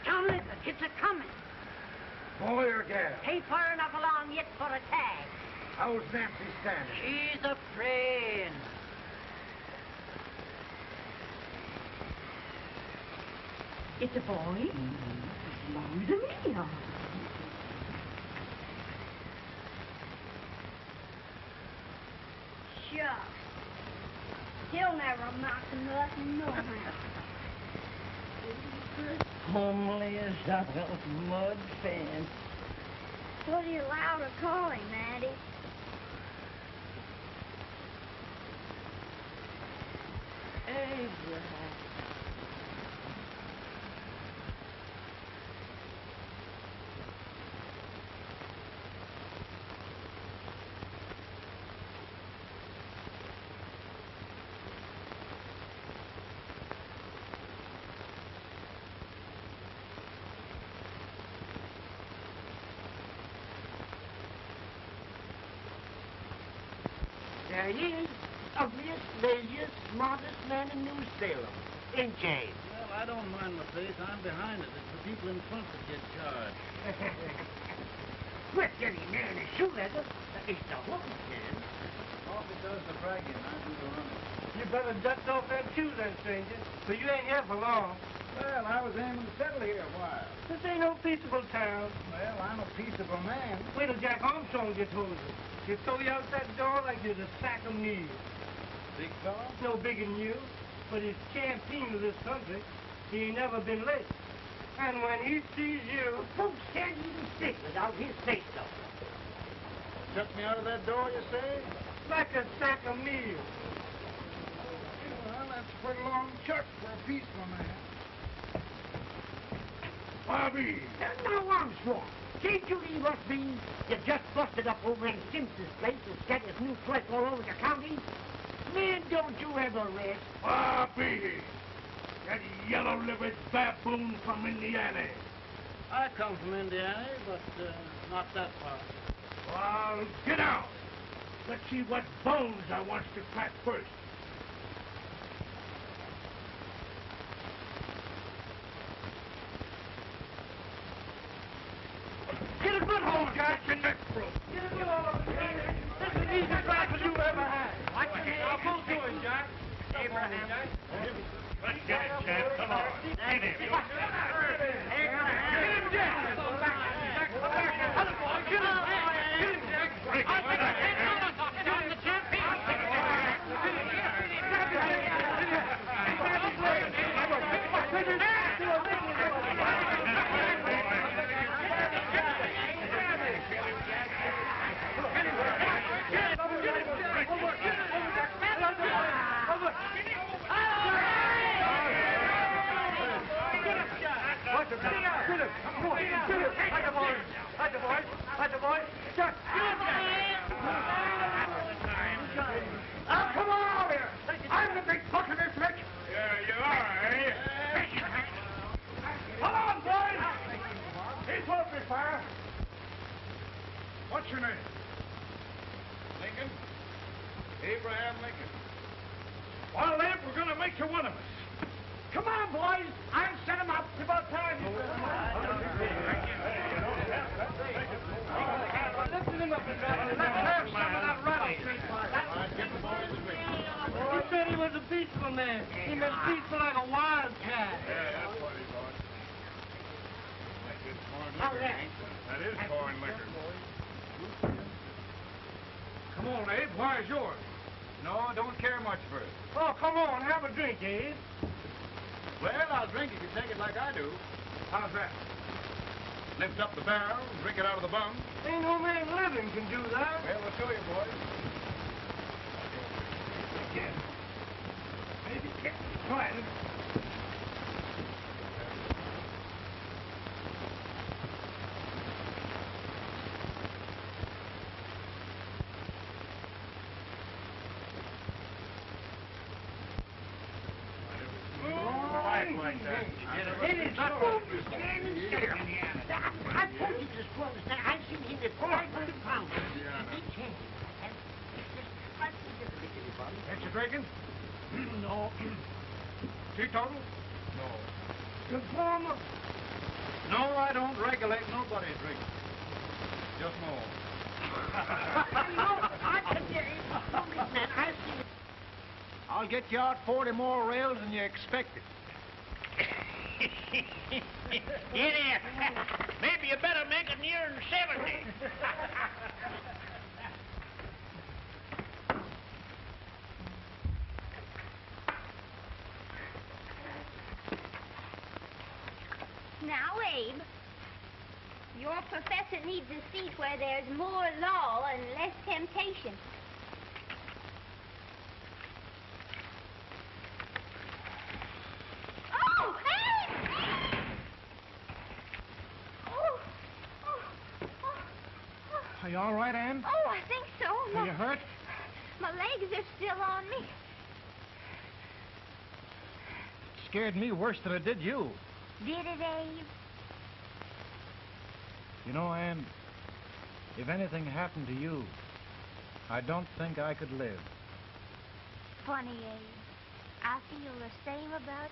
Tommy, the kids are coming. Boy or gal? Ain't far enough along yet for a tag. How's Nancy standing? She's a praying. It's a boy? Belongs to me, all right. Shucks. He'll never amount to nothing, no how. Homely as a mud fence. What are you allowed to call him, Maddie? Abraham. There he is, ugliest, laziest, smartest man in New Salem. Ain't James? Well, I don't mind my face. I'm behind it. It's the people in front that get charged. With any man in shoe leather, it's the hook man. Coffee does the bragging. I do the running. You better dust off that shoe then, stranger, for you ain't here for long. Well, I was aiming to settle here a while. This ain't no peaceable town. Well, I'm a peaceable man. Wait till Jack Armstrong gets hold of you. He'll throw you out that door like you're a sack of meat. Big fella? No bigger than you, but he's champion of this country. He ain't never been late. And when he sees you... Folks can't even stick without his say-so. Shut me out of that door, you say? like a sack of meal. Well, that's a pretty long shot for a peaceful man. Bobby! Now, Armstrong, can't you leave us be? You just busted up over in Simpson's place and scattered new flesh all over the county. Man, don't you ever rest. Bobby! That yellow-livered baboon from Indiana. I come from Indiana, but not that far. Well, get out. Let's see what bones I want to crack first. Get a good hold, Jack. Your neck broke. Get a good hold. This is the easiest rifle you ever had. Watch your head. I'll pull to him, Jack. Abraham. Let's get it, Jack. Come on. Get him. Get him down. Jack, come back here. Other boy, get him. Get him, Jack. I'll take him. You're the champion. Come on out here! I'm the big buck of this lick! Yeah, you are, eh? Come on, boys! He's open fire! What's your name? Lincoln? Abraham Lincoln. Well, then, we're going to make you one of us. Come on, boys! I'll set him up. It's about time. Lifting him up and let's have some of that rattlesnake fire. He said he was a peaceful man. He meant peaceful like a wildcat. Yeah, that's what he thought. Like this foreign liquor. That is foreign liquor. Come on, Abe. Why is yours? No, I don't care much for it. Oh, come on. Have a drink, Abe. Well, I'll drink if you take it like I do. How's that? Lift up the barrel, drink it out of the bung. Ain't no man living can do that. Well, I'll show you, boys. Yeah. Maybe can't try it. Like that. It is not standing still. I told you this was now. I've seen him at 500 pounds. Big hand. Ain't you drinking? No. Teetotal? No. Informer? No, I don't regulate nobody's drinking. Just my own. I can get it. Man, I've seen it. I'll get you out 40 more rails than you expected. Here, there. Maybe you better make it near 70. Now, Abe, your professor needs a seat where there's more law and less temptation. Oh, Abe! Oh, Are you all right, Ann? oh, I think so. Are you hurt? My legs are still on me. Scared me worse than it did you. Did it, Abe? You know, Ann, if anything happened to you, I don't think I could live. Funny, Abe. I feel the same about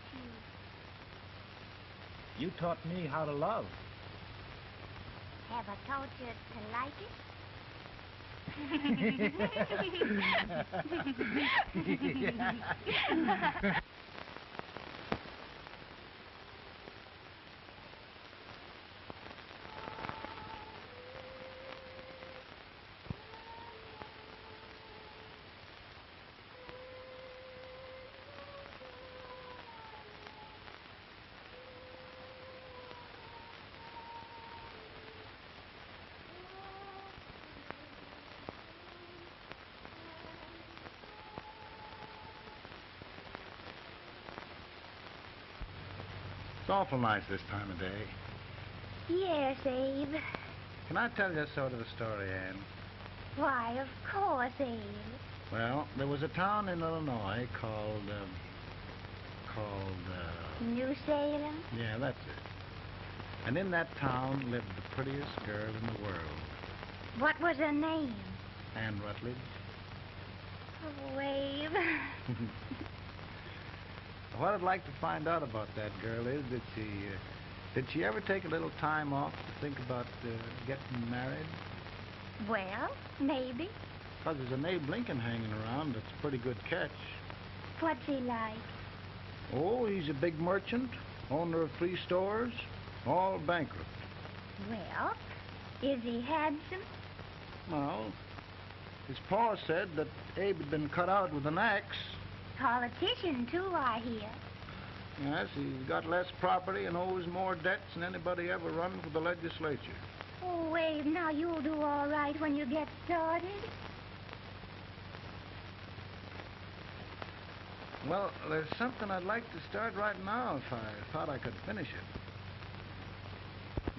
you. You taught me how to love. Have I taught you to like it? It's awful nice this time of day. Yes, Abe. Can I tell you sort of a story, Ann? Why, of course, Abe. Well, there was a town in Illinois called, New Salem? yeah, that's it. And in that town lived the prettiest girl in the world, What was her name? Ann Rutledge. Oh, Abe. What I'd like to find out about that girl is did she ever take a little time off to think about getting married? Well, maybe. Because there's an Abe Lincoln hanging around that's a pretty good catch. What's he like? Oh, he's a big merchant, owner of 3 stores, all bankrupt. Well, is he handsome? Well, his pa said that Abe had been cut out with an axe. Politician, too, I hear. Yes, he's got less property and owes more debts than anybody ever run for the legislature. Oh, Abe, now you'll do all right when you get started. Well, there's something I'd like to start right now if I thought I could finish it.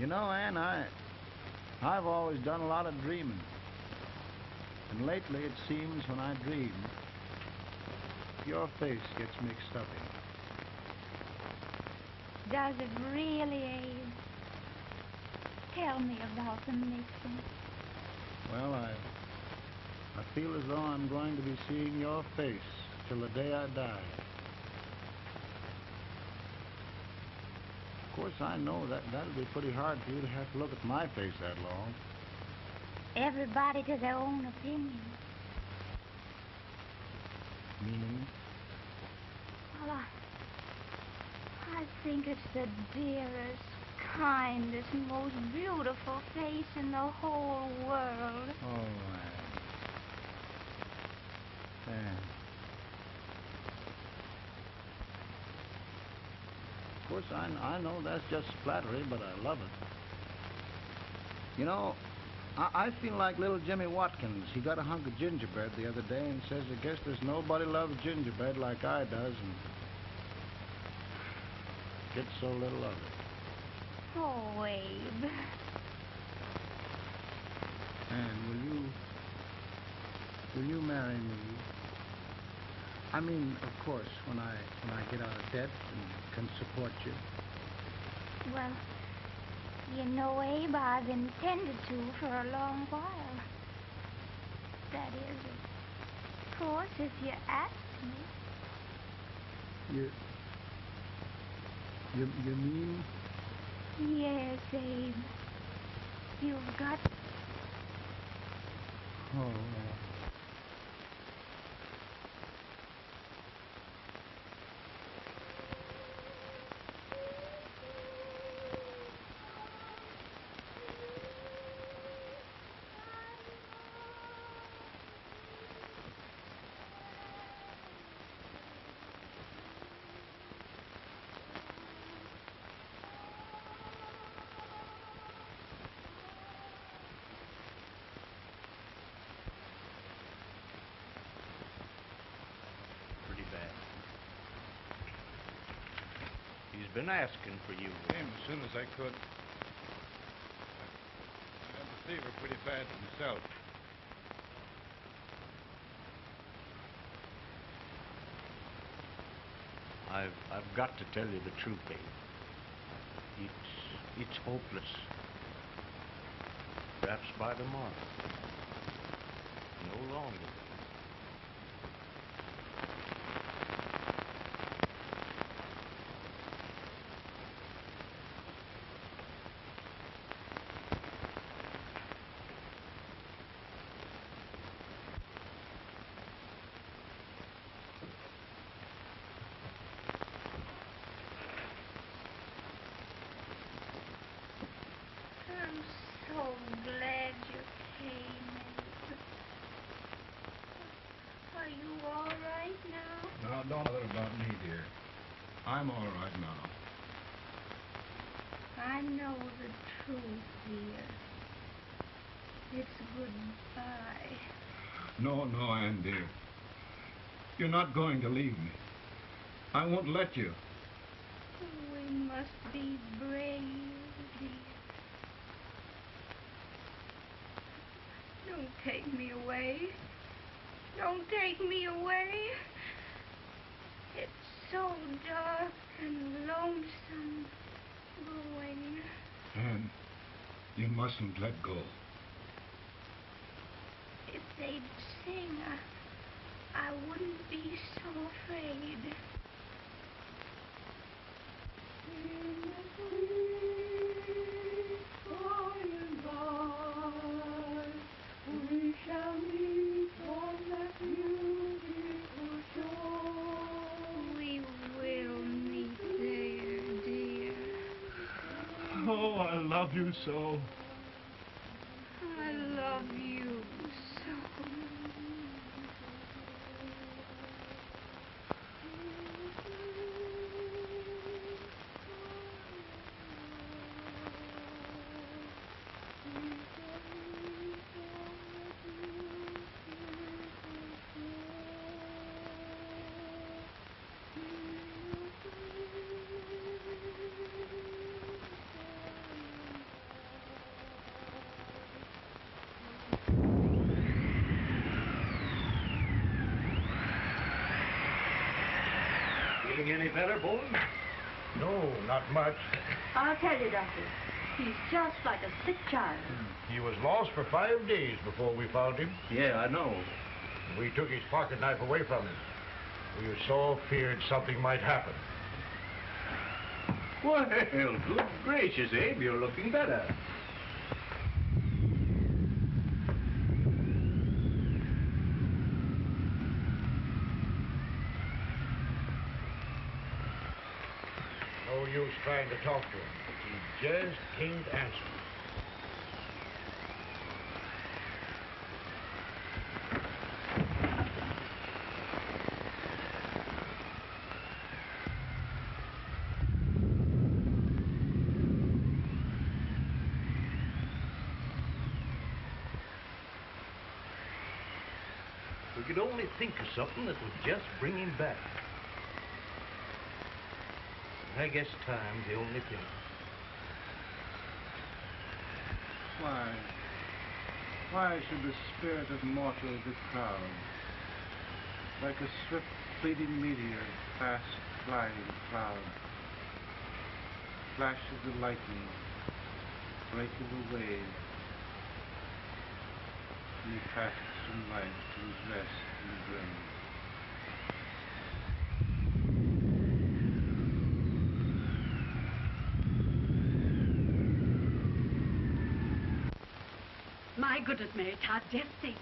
You know, Ann, I've always done a lot of dreaming. And lately it seems when I dream, your face gets mixed up in it. Does it really, Abe? Tell me about the mixing. Well, I feel as though I'm going to be seeing your face till the day I die. Of course, I know that'll be pretty hard for you to have to look at my face that long. Everybody to their own opinion. Meaning? Well, I think it's the dearest, kindest, most beautiful face in the whole world. Oh, Ann. Of course, I know that's just flattery, but I love it. You know, I feel like little Jimmy Watkins. He got a hunk of gingerbread the other day and says, I guess there's nobody loves gingerbread like I does, and gets so little of it. Oh, Abe. And will you marry me? I mean, of course, when I get out of debt and can support you. Well, you know, Abe, I've intended to for a long while. That is, of course, if you ask me. You mean Yes, Abe. You've got... Oh, well. Pretty bad. He's been asking for you. Came as soon as I could. I had the fever pretty bad myself. I've got to tell you the truth, Abe. It's hopeless. Perhaps by tomorrow. No longer. I'm so glad you came. Are you all right now? Now, don't bother about me, dear. I'm all right now. I know the truth, dear. It's goodbye. No, Ann, dear. You're not going to leave me. I won't let you. We must be brave, dear. Don't take me away. Don't take me away. It's so dark and lonesome going. Ann, you mustn't let go. If they'd sing, I wouldn't be so afraid. We shall meet on that beautiful shore. We will meet there, dear. Oh, I love you so. I love you so. Feeling any better, Boone? No, not much. I'll tell you, Doctor. He's just like a sick child. He was lost for 5 days before we found him. Yeah, I know. We took his pocket knife away from him. We were so feared something might happen. Well, good gracious, Abe, you're looking better. No use trying to talk to him. He just can't answer. We could only think of something that would just bring him back. I guess time's the only thing. Why should the spirit of mortal be proud? Like a swift fleeting meteor, fast flying cloud. Flash of the lightning, break of the wave. And he passes from life to his rest in the grave. My goodness, Mary Todd, just think.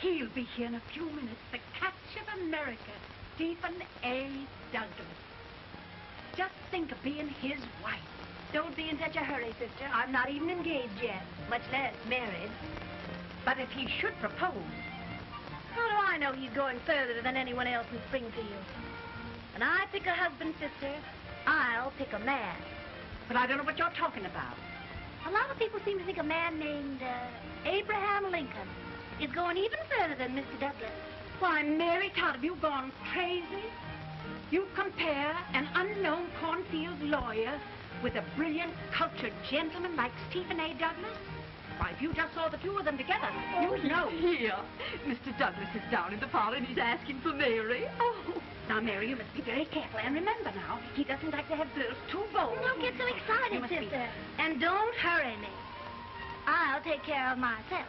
He'll be here in a few minutes. The catch of America, Stephen A. Douglas. Just think of being his wife. Don't be in such a hurry, sister. I'm not even engaged yet, much less married. But if he should propose... How do I know he's going further than anyone else in Springfield? When I pick a husband, sister, I'll pick a man. But I don't know what you're talking about. A lot of people seem to think a man named Abraham Lincoln is going even further than Mr. Douglas. Why, Mary Todd, have you gone crazy? You compare an unknown cornfield lawyer with a brilliant, cultured gentleman like Stephen A. Douglas? Why, if you just saw the two of them together, you'd know. Here, Mr. Douglas is down in the parlor and he's asking for Mary. Oh. Now, Mary, you must be very careful. And remember now, he doesn't like to have girls too bold. Don't get so excited, sister. And don't hurry me. I'll take care of myself.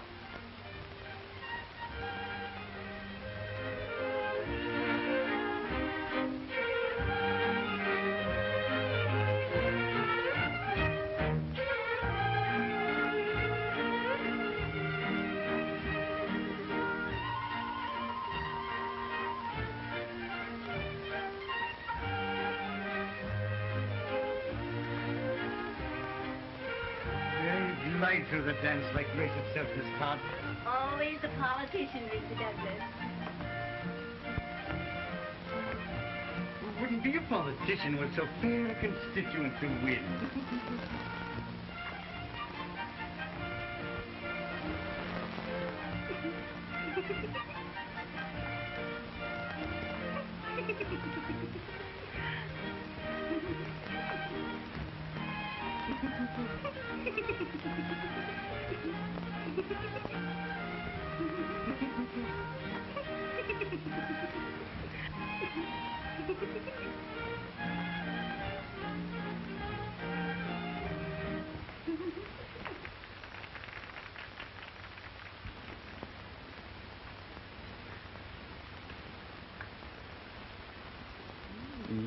Right through the dance like grace itself, Miss Todd. Always the politician, Mr. Douglas. Wouldn't be a politician with so fair a constituent to win.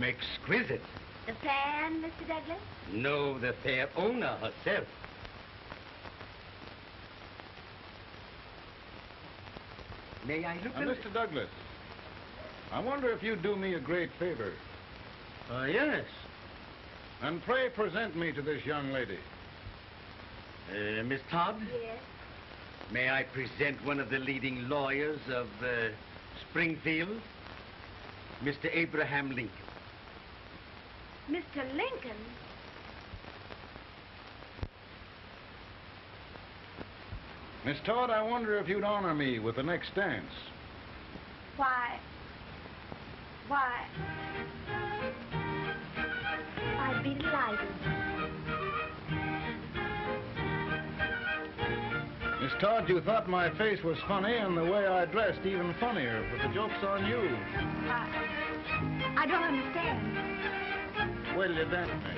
Exquisite. The fan, Mr. Douglas? No, the fair owner herself. May I look Mr. Douglas, I wonder if you'd do me a great favor. Yes. And pray present me to this young lady. Miss Todd? Yes. May I present one of the leading lawyers of Springfield? Mr. Abraham Lincoln. Mr. Lincoln? Miss Todd, I wonder if you'd honor me with the next dance. Why, I'd be delighted. Miss Todd, you thought my face was funny and the way I dressed even funnier, but the joke's on you. I don't understand. Wait till you dance me.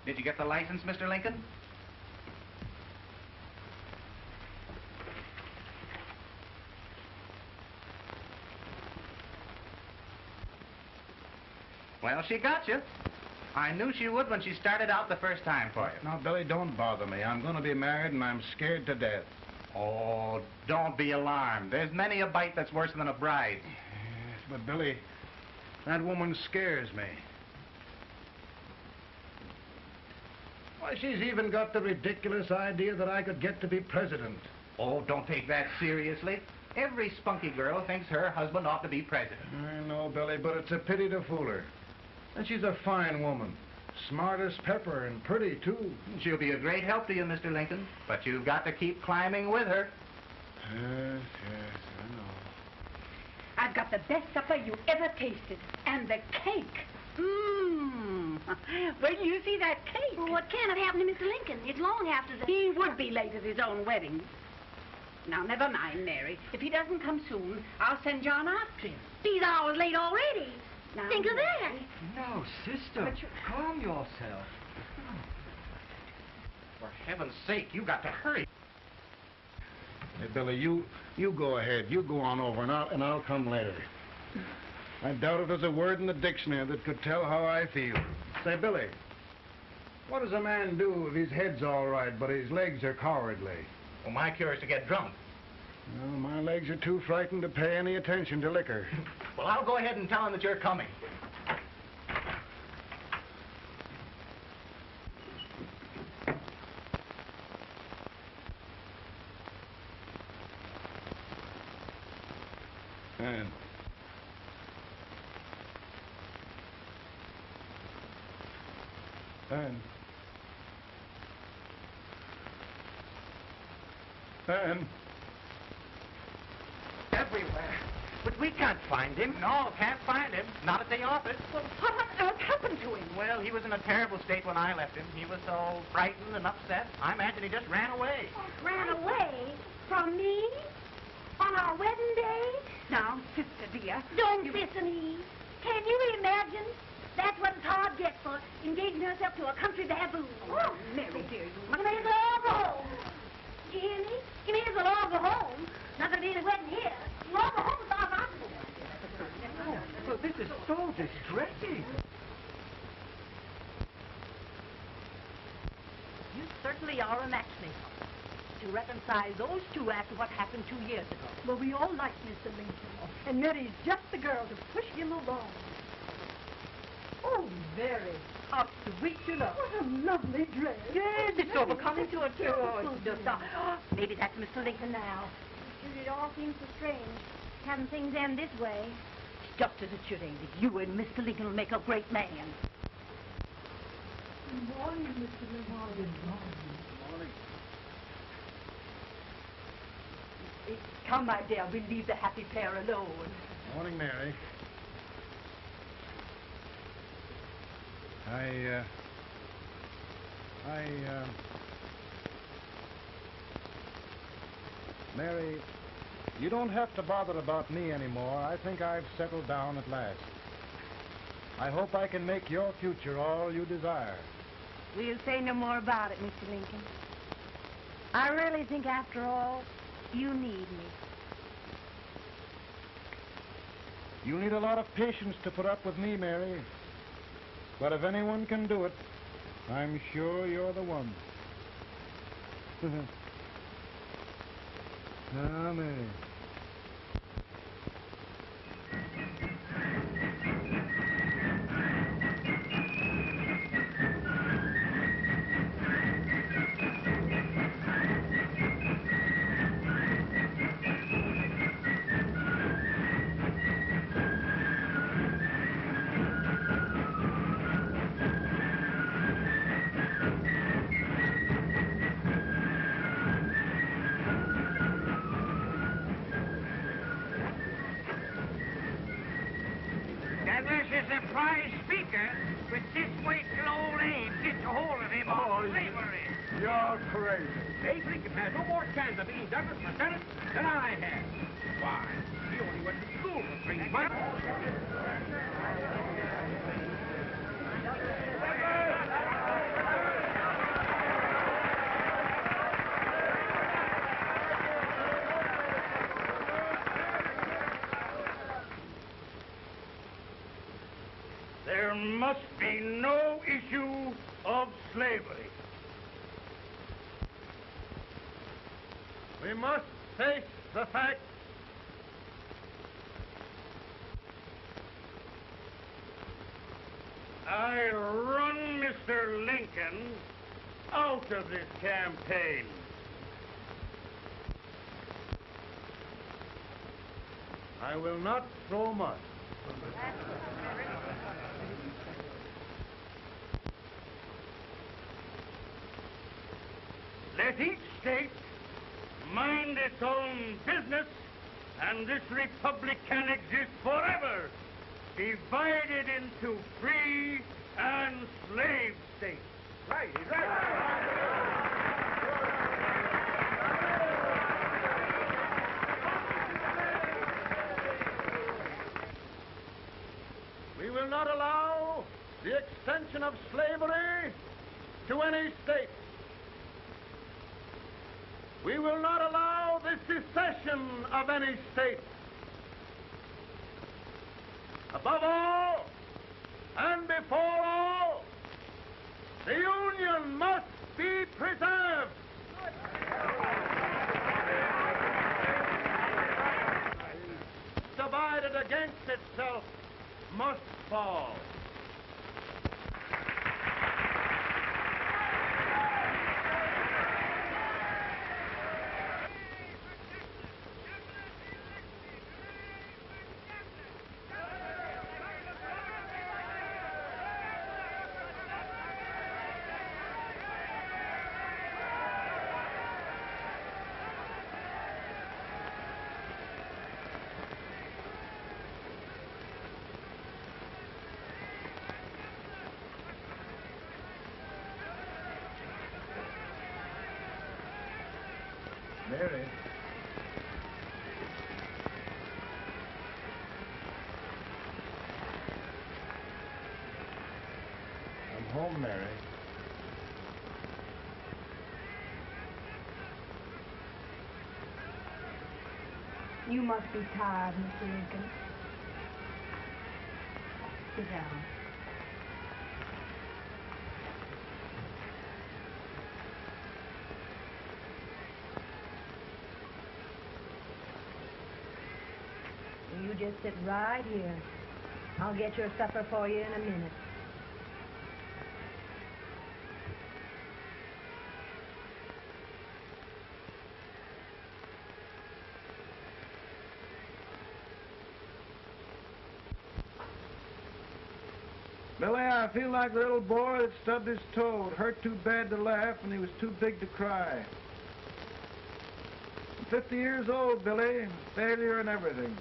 Did you get the license, Mr. Lincoln? Well, she got you. I knew she would when she started out the first time for you. Now, Billy, don't bother me. I'm going to be married, and I'm scared to death. Oh, don't be alarmed. There's many a bite that's worse than a bride. Yes, but, Billy, that woman scares me. Why, she's even got the ridiculous idea that I could get to be president. Oh, don't take that seriously. Every spunky girl thinks her husband ought to be president. I know, Billy, but it's a pity to fool her. And she's a fine woman. Smart as pepper and pretty, too. She'll be a great help to you, Mr. Lincoln. But you've got to keep climbing with her. Yes, I know. I've got the best supper you ever tasted. And the cake. Mmm. Wait till you see that cake. Well, what can have happened to Mr. Lincoln? It's long after the... He would be late at his own wedding. Now, never mind, Mary. If he doesn't come soon, I'll send John after him. He's hours late already. Now, think of that. No, sister. Calm yourself. For heaven's sake, you got to hurry. Hey, Billy, you go ahead. You go on over, and I'll come later. I doubt if there's a word in the dictionary that could tell how I feel. Say, Billy, what does a man do if his head's all right, but his legs are cowardly? Well, my cure is to get drunk. Well, my legs are too frightened to pay any attention to liquor. Well, I'll go ahead and tell him that you're coming. And everywhere. But we can't find him. No, can't find him. Not at the office. Well, what on earth happened to him? Well, he was in a terrible state when I left him. He was so frightened and upset. I imagine he just ran away. Ran away? From me? On our wedding day? Now, sister dear. Don't listen, Eve. Can you imagine? That's what it's hard gets for engaging herself to a country baboon. Oh, Mary, dear, you You may as well all go home. You hear me? You may as well all go home. Not going to be any wedding here. You all go home as far as I'm concerned. Well, this is so distressing. You certainly are a matchmaker. To reconcile those two after what happened 2 years ago. Well, we all like Mr. Lincoln, and Mary's just the girl to push him along. Oh, Mary, how sweet you look. What a lovely dress. Yes, it's overcoming to her, too. Oh, it's just, maybe that's Mr. Lincoln now. It all seems so strange, having things end this way. Just as it should, Amy. You and Mr. Lincoln will make a great man. Good morning, Mr. Lincoln. morning. Come, my dear, we'll leave the happy pair alone. Morning, Mary. Mary, you don't have to bother about me anymore. I think I've settled down at last. I hope I can make your future all you desire. We'll say no more about it, Mr. Lincoln. I really think, after all, you need me. You need a lot of patience to put up with me, Mary. But if anyone can do it, I'm sure you're the one. Ah, Mary. Douglas is a prize speaker, but this way till old Abe gets a hold of him on slavery. You're crazy. Abe Lincoln has no more chance of being Douglas for Senate than I have. Why, he only went to school for 3 months. There must be no issue of slavery. We must face the fact I run Mr. Lincoln out of this campaign. I will not throw mud. Let each state mind its own business, and this republic can exist forever, divided into free and slave states. Right, he's right. abolition of slavery to any state. We will not allow the secession of any state. Above all, and before all, the Union must be preserved. Divided against itself must fall. Mary. I'm home, Mary. You must be tired, Mr. Lincoln. Sit down. You just sit right here. I'll get your supper for you in a minute. Billy, I feel like the little boy that stubbed his toe. It hurt too bad to laugh, and he was too big to cry. I'm 50 years old, Billy. Failure and everything.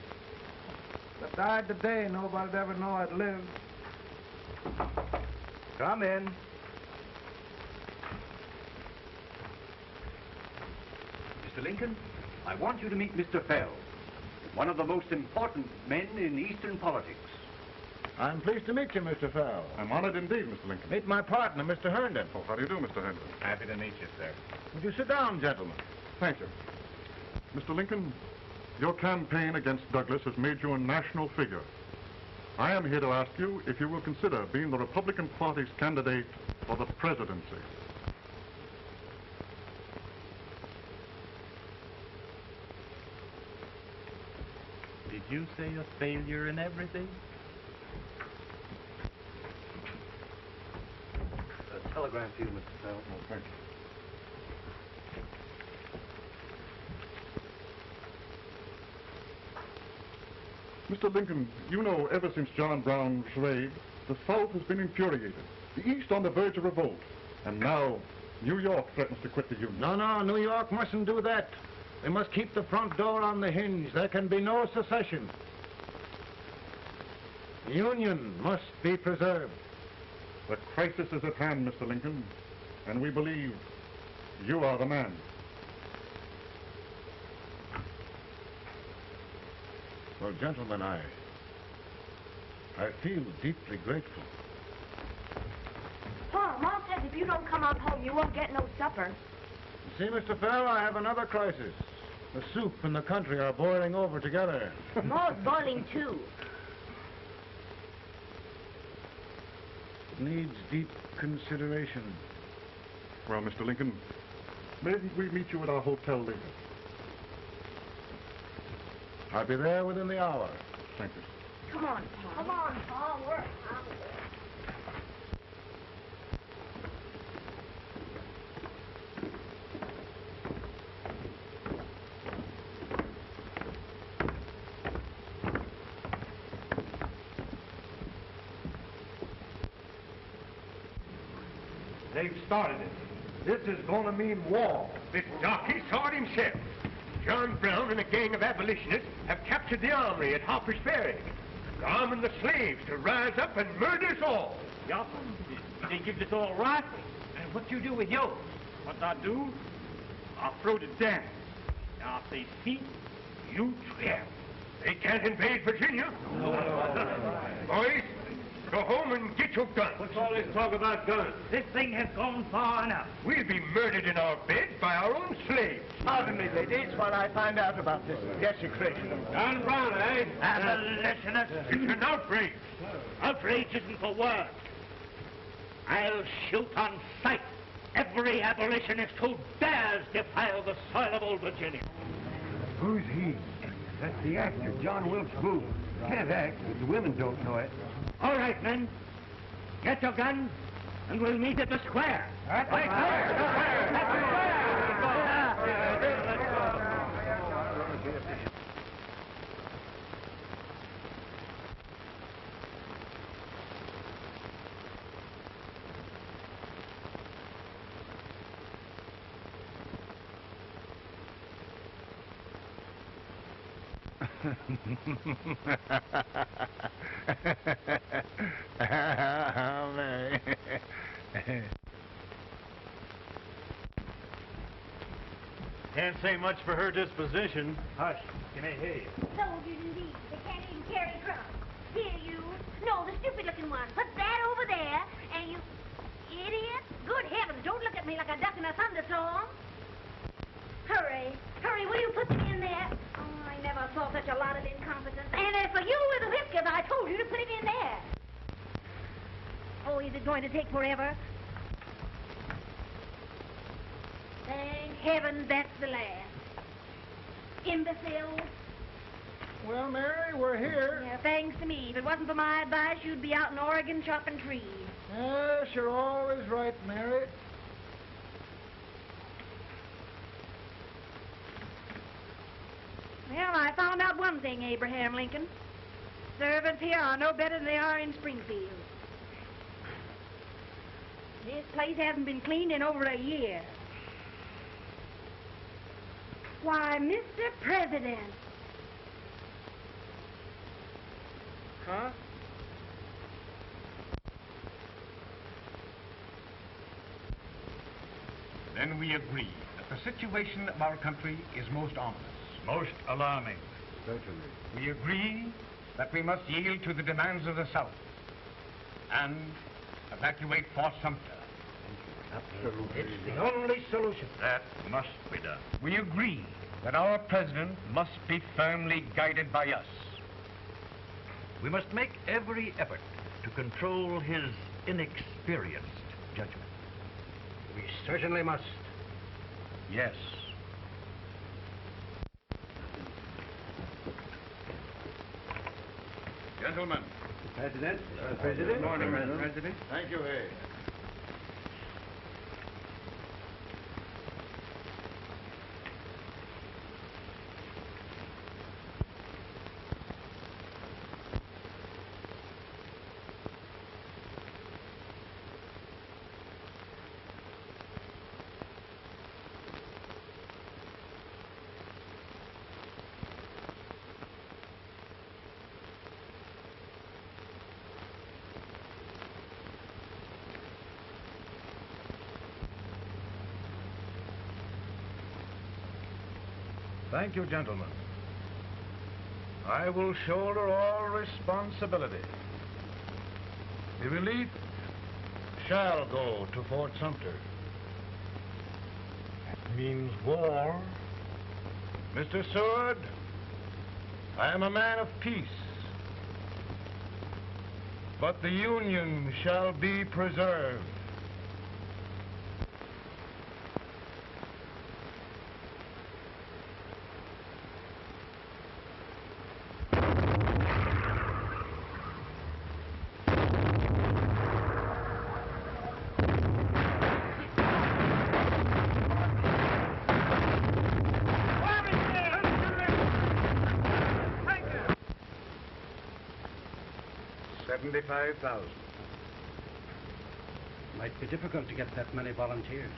If I died today, nobody'd ever know I'd lived. Come in. Mr. Lincoln, I want you to meet Mr. Fell, one of the most important men in Eastern politics. I'm pleased to meet you, Mr. Fell. I'm honored indeed, Mr. Lincoln. Meet my partner, Mr. Herndon. Oh, how do you do, Mr. Herndon? Happy to meet you, sir. Would you sit down, gentlemen? Thank you. Mr. Lincoln, your campaign against Douglas has made you a national figure. I am here to ask you if you will consider being the Republican Party's candidate for the presidency. Did you say a failure in everything? A telegram for you, Mr. Fell. Oh, thank you. Mr. Lincoln, you know ever since John Brown's raid, the South has been infuriated, the East on the verge of revolt, and now New York threatens to quit the Union. No, New York mustn't do that. They must keep the front door on the hinge. There can be no secession. The Union must be preserved. The crisis is at hand, Mr. Lincoln, and we believe you are the man. Well, gentlemen, I feel deeply grateful. Pa, Ma says if you don't come on home, you won't get no supper. See, Mr. Fell, I have another crisis. The soup and the country are boiling over together. Ma's boiling too. It needs deep consideration. Well, Mr. Lincoln, maybe we meet you at our hotel later. I'll be there within the hour. Thank you. Come on, Pa. Come on, Pa. We're hungry. They've started it. This is going to mean war. The talkie saw it himself. John Brown and a gang of abolitionists have captured the armory at Harper's Ferry. They're arming the slaves to rise up and murder us all. Yup. They give us all rifles. And what you do with yours? What I do? I'll throw the down. Now, if they see, you trap. They can't invade Virginia. Boys, Go home and get your guns. What's all this talk about guns? This thing has gone far enough. We'll be murdered in our bed by our own slaves. Pardon me, ladies, while I find out about this desecration. John Brown, eh? Abolitionist. It's an outrage. Outrage isn't the word. I'll shoot on sight every abolitionist who dares defile the soil of old Virginia. Who's he? That's the actor, John Wilkes Booth. Can't act, but the women don't know it. All right, men. Get your guns, and we'll meet at the square. At the square! Mary. Can't say much for her disposition. Hush, can I hear you? Soldiers indeed. They can't even carry drums. Here, you. No, the stupid-looking one. Put that over there, and you... Idiot. Good heavens, don't look at me like a duck in a thunderstorm. Hurry. Hurry, will you put them in there? Oh, I never saw such a lot of incompetence. And as for you with the whiskers, I told you to put him in there. Oh, is it going to take forever? Thank heavens that's the last. Imbecile. Well, Mary, we're here. Yeah, thanks to me. If it wasn't for my advice, you'd be out in Oregon chopping trees. Yes, you're always right, Mary. Well, I found out one thing, Abraham Lincoln. Servants here are no better than they are in Springfield. This place hasn't been cleaned in over a year. Why, Mr. President. Huh? Then we agree that the situation of our country is most ominous. Most alarming. Certainly. We agree that we must yield to the demands of the South and evacuate Fort Sumter. Absolutely. It's the only solution. That must be done. We agree that our president must be firmly guided by us. We must make every effort to control his inexperienced judgment. We certainly must. Yes. Gentlemen. President? President? Good morning, President. Thank you, Hay. Thank you, gentlemen. I will shoulder all responsibility. The relief shall go to Fort Sumter. That means war. Mr. Seward, I am a man of peace. But the Union shall be preserved. $75,000. Might be difficult to get that many volunteers.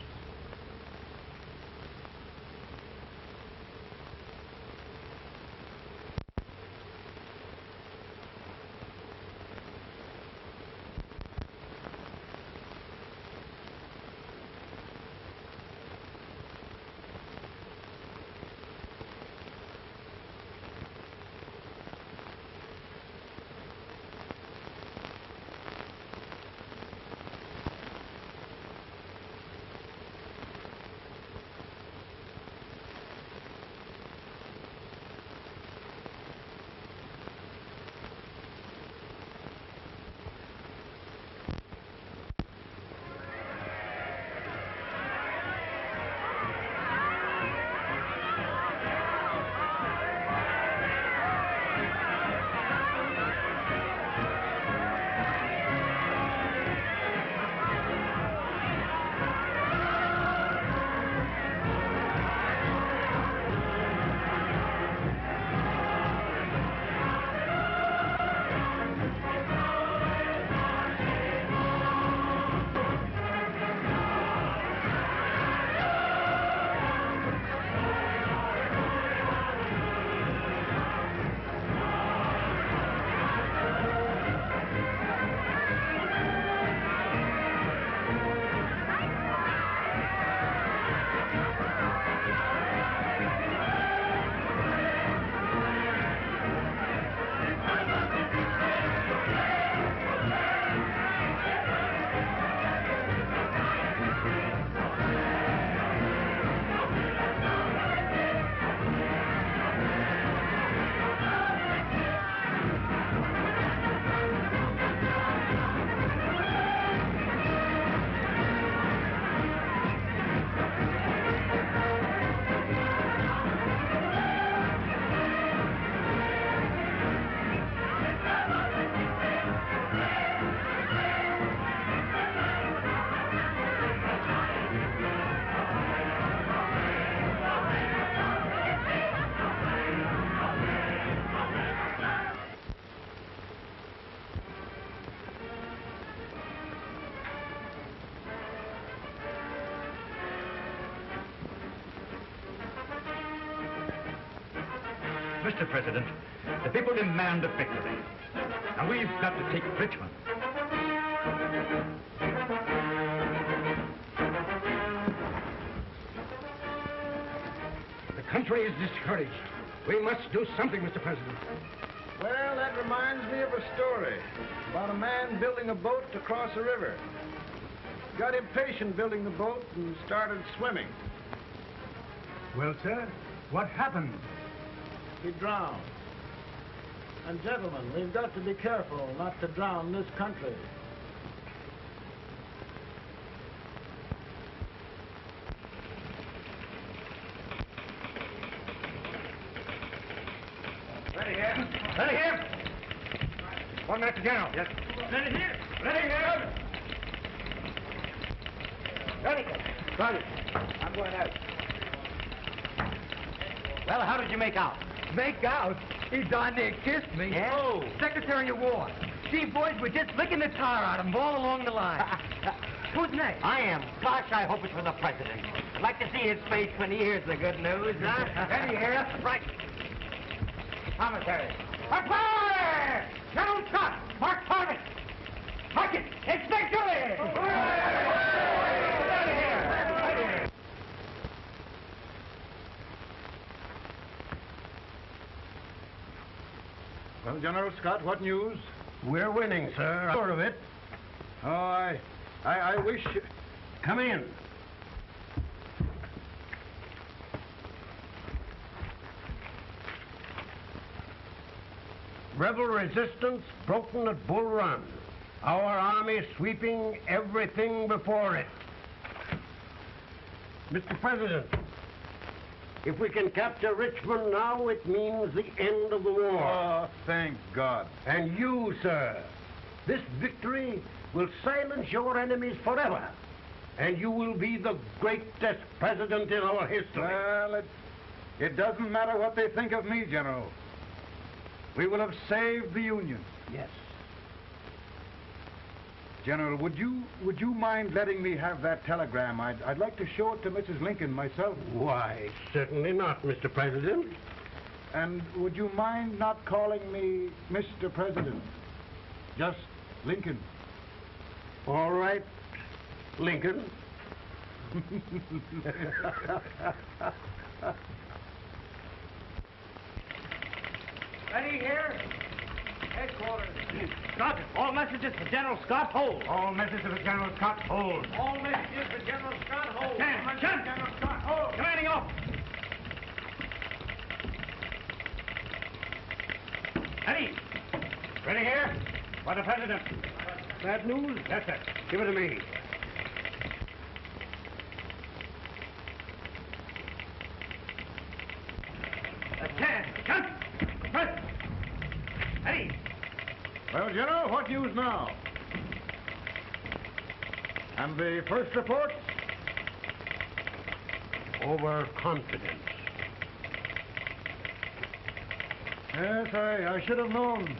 Mr. President, the people demand a victory. Now we've got to take Richmond. The country is discouraged. We must do something, Mr. President. Well, that reminds me of a story about a man building a boat to cross a river. Got impatient building the boat and started swimming. Well, sir, what happened? He drowned. And gentlemen, we've got to be careful not to drown this country. Ready here. Ready here. One Master General. Yes. Ready here. Ready here. Ready. Got it. I'm going out. Well, how did you make out? Make out? He darn near kissed me. Yeah? Oh, Secretary of War. See, boys, we're just licking the tar out of him all along the line. Who's next? I am. Gosh, I hope it's for the president. I'd like to see his face when he hears the good news, huh? Ready here. Right. Commissary. Fire! General Scott! Mark target! Mark it! It's victory! Ready here! Ready here! Well, General Scott, what news? We're winning, sir. I'm sure of it. Oh, I wish... Come in. Rebel resistance broken at Bull Run. Our army sweeping everything before it. Mr. President, if we can capture Richmond now, it means the end of the war. Oh, thank God. And you, sir, this victory will silence your enemies forever. And you will be the greatest president in our history. Well, it doesn't matter what they think of me, General. We will have saved the Union. Yes. General, would you mind letting me have that telegram? I'd like to show it to Mrs. Lincoln myself. Why, certainly not, Mr. President. And would you mind not calling me Mr. President? Just Lincoln. All right, Lincoln. Ready here? Headquarters. Scott, all messages for General Scott, hold. All messages for General Scott, hold. All messages for General Scott, hold. Stand. General Scott, hold. Commanding officer. Ready. Ready here? For the President. Bad news? Yes, sir. Give it to me. Gun. President. Ready. Well, General, what news now? And the first report? Overconfidence. Yes, I should have known.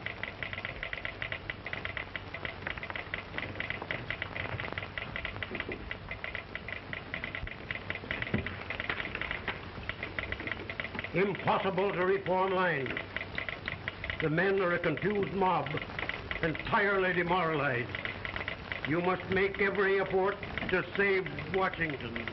Impossible to reform lines. The men are a confused mob, entirely demoralized. You must make every effort to save Washington.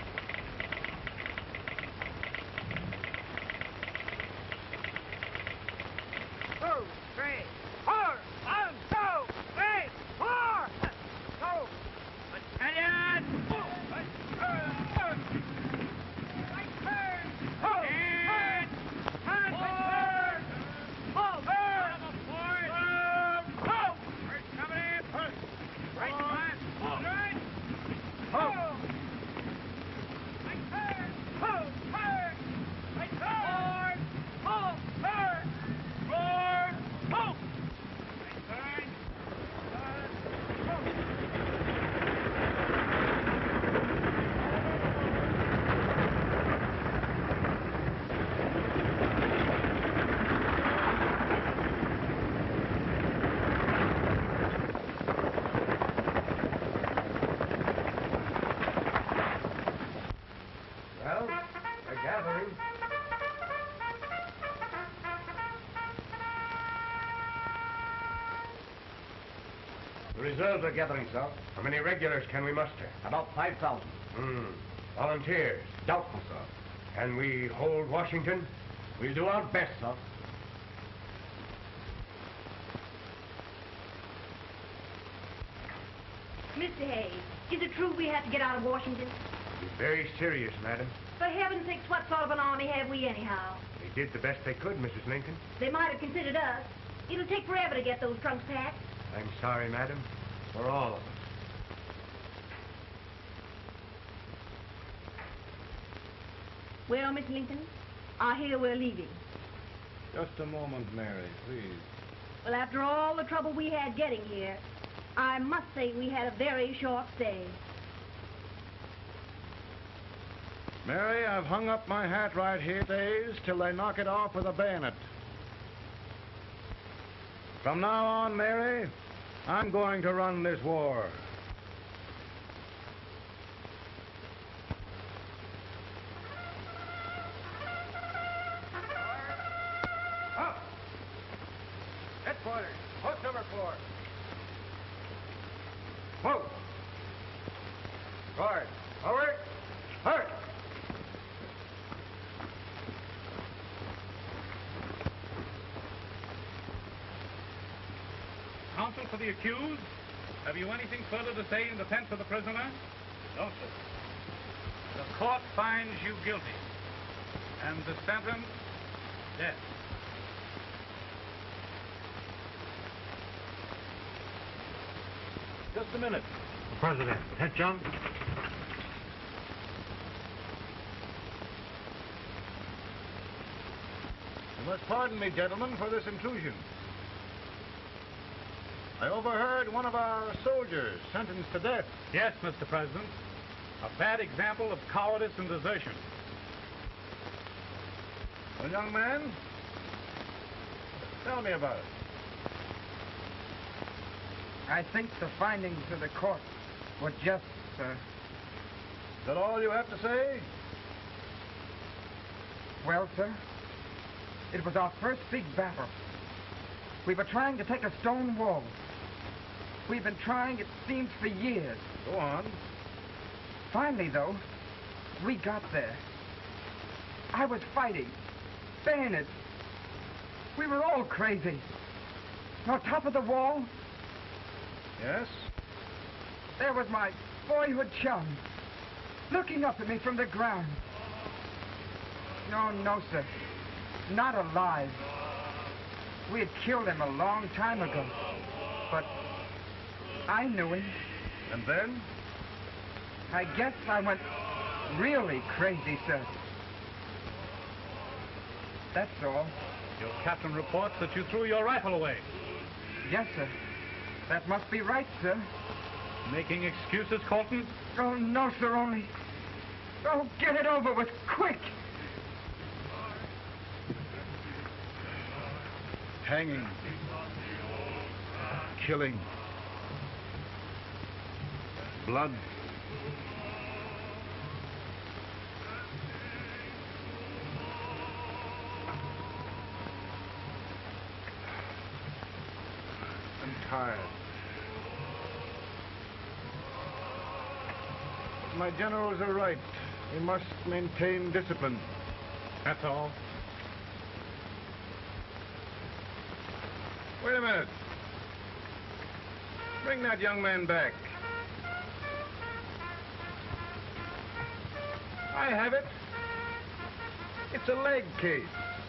reserves are gathering, sir. How many regulars can we muster? About 5,000. Volunteers? Doubtful, sir. Can we hold Washington? We'll do our best, sir. Mr. Hayes, is it true we have to get out of Washington? He's very serious, madam. For heaven's sakes, what sort of an army have we anyhow? They did the best they could, Mrs. Lincoln. They might have considered us. It'll take forever to get those trunks packed. I'm sorry, madam, for all of us. Well, Miss Lincoln, I hear we're leaving. Just a moment, Mary, please. Well, after all the trouble we had getting here, I must say we had a very short stay. Mary, I've hung up my hat right here days till they knock it off with a bayonet. From now on, Mary, I'm going to run this war. Up! Headquarters, post number 4. Move! Guard, forward, hurt! Counsel for the accused, have you anything further to say in defense of the prisoner? No, sir. The court finds you guilty, and the sentence, death. Just a minute. President, attention. You must pardon me, gentlemen, for this intrusion. I overheard one of our soldiers sentenced to death. Yes, Mr. President. A bad example of cowardice and desertion. Well, young man, tell me about it. I think the findings of the court were just, sir. Is that all you have to say? Well, sir, it was our first big battle. We were trying to take a stone wall. We've been trying, it seems, for years. Go on. Finally, though, we got there. I was fighting. Bayonets. We were all crazy. On top of the wall, Yes? there was my boyhood chum, looking up at me from the ground. No, sir. Not alive. We had killed him a long time ago. But I knew him. And then? I guess I went really crazy, sir. That's all. Your captain reports that you threw your rifle away. Yes, sir. That must be right, sir. Making excuses, Colton? Oh, no, sir, only... Oh, get it over with, quick! Hanging. Killing. Blood. I'm tired. My generals are right. We must maintain discipline. That's all. Wait a minute. Bring that young man back. I have it. It's a leg case.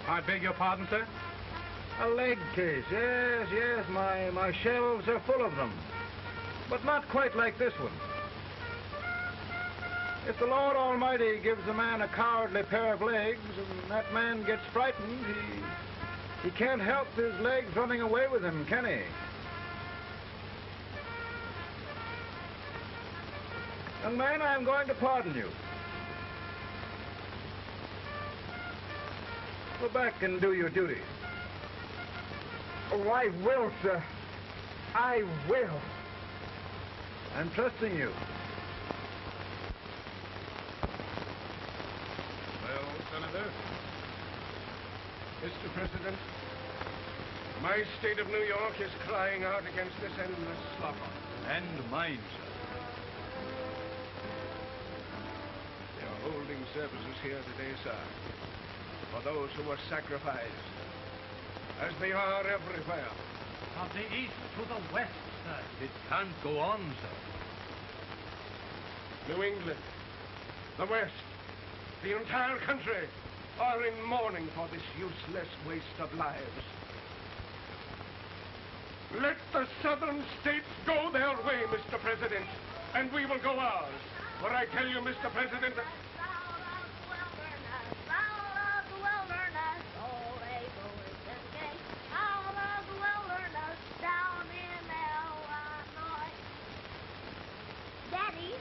I beg your pardon, sir? A leg case, yes. My shelves are full of them. But not quite like this one. If the Lord Almighty gives a man a cowardly pair of legs and that man gets frightened, he can't help his legs running away with him, can he? Young man, I'm going to pardon you. Go back and do your duty. Oh, I will, sir. I will. I'm trusting you. Well, Senator, Mr. President, my state of New York is crying out against this endless slaughter. And mine, sir. They are holding services here today, sir, for those who were sacrificed, as they are everywhere. From the east to the west, sir. It can't go on, sir. New England, the West, the entire country are in mourning for this useless waste of lives. Let the southern states go their way, Mr. President, and we will go ours. For I tell you, Mr. President, Daddy,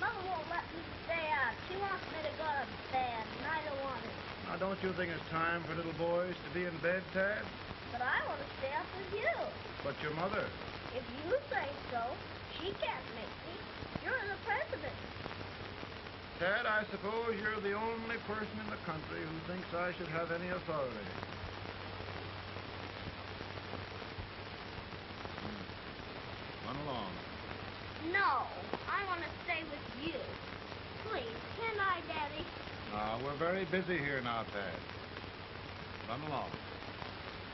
Mother won't let me stay out. She wants me to go to bed, and I don't want to. Now, don't you think it's time for little boys to be in bed, Tad? But I want to stay up with you. But your mother. If you say so, she can't make me. You're the president. Tad, I suppose you're the only person in the country who thinks I should have any authority. Run along. No, I want to stay with you. Please, can I, Daddy? We're very busy here now, Tad. Run along.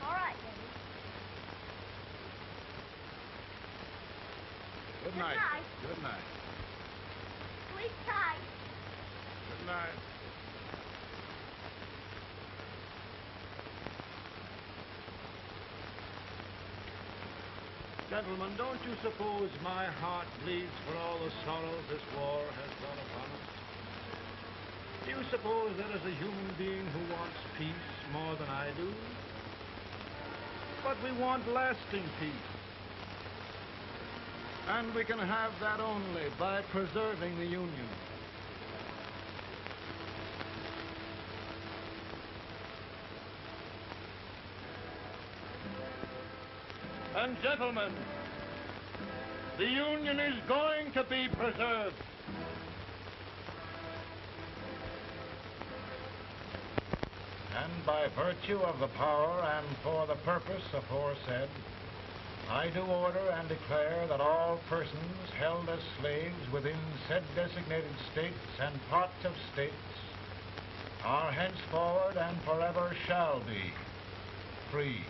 All right, Daddy. Good night. Good night. Sleep tight. Good night. Gentlemen, don't you suppose my heart bleeds for all the sorrows this war has brought upon us? Do you suppose there is a human being who wants peace more than I do? But we want lasting peace. And we can have that only by preserving the Union. And gentlemen, the Union is going to be preserved. And by virtue of the power and for the purpose aforesaid, I do order and declare that all persons held as slaves within said designated states and parts of states are henceforward and forever shall be free.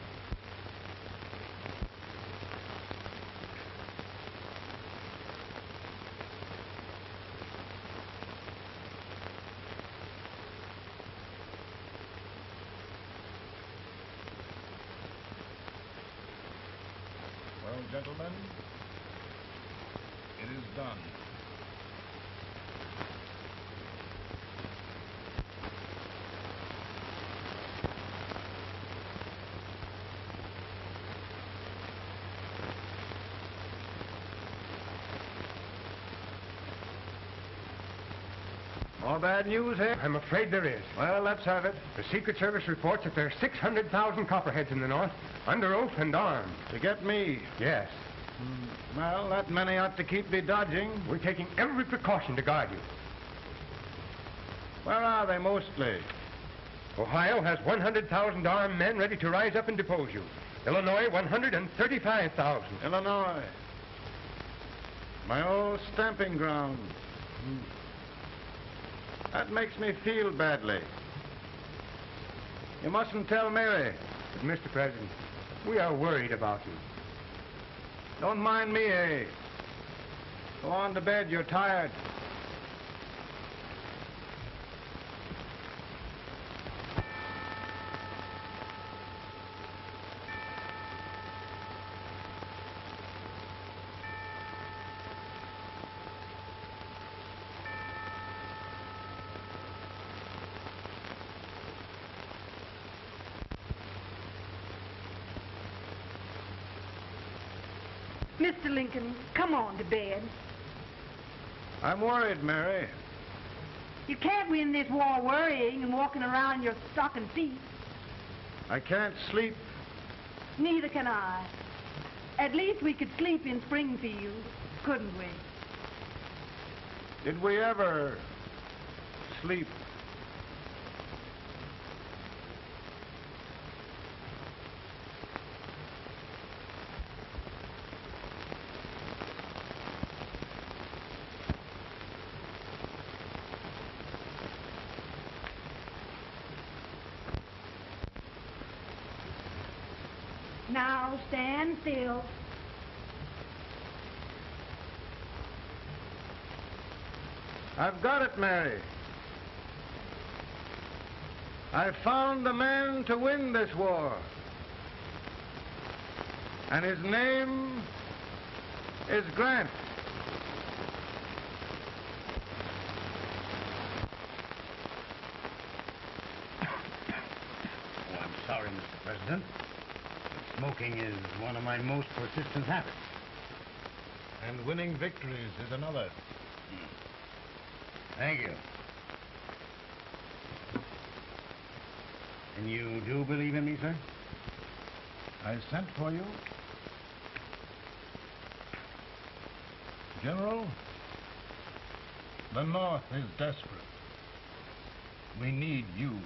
Well, gentlemen, it is done. More bad news here? I'm afraid there is. Well, let's have it. The Secret Service reports that there are 600,000 copperheads in the North, under oath and armed. To get me? Yes. Well, that many ought to keep me dodging. We're taking every precaution to guard you. Where are they mostly? Ohio has 100,000 armed men ready to rise up and depose you. Illinois, 135,000. Illinois. My old stamping ground. That makes me feel badly. You mustn't tell Mary. But, Mr. President, we are worried about you. Don't mind me, eh? Go on to bed. You're tired. Mr. Lincoln, come on to bed. I'm worried, Mary. You can't win this war worrying and walking around in your stocking feet. I can't sleep. Neither can I. At least we could sleep in Springfield, couldn't we? Did we ever sleep? Now stand still. I've got it, Mary. I've found the man to win this war. And his name is Grant. Oh, I'm sorry, Mr. President. Smoking is one of my most persistent habits. And winning victories is another. Thank you. And you do believe in me, sir? I sent for you. General, the North is desperate. We need you. And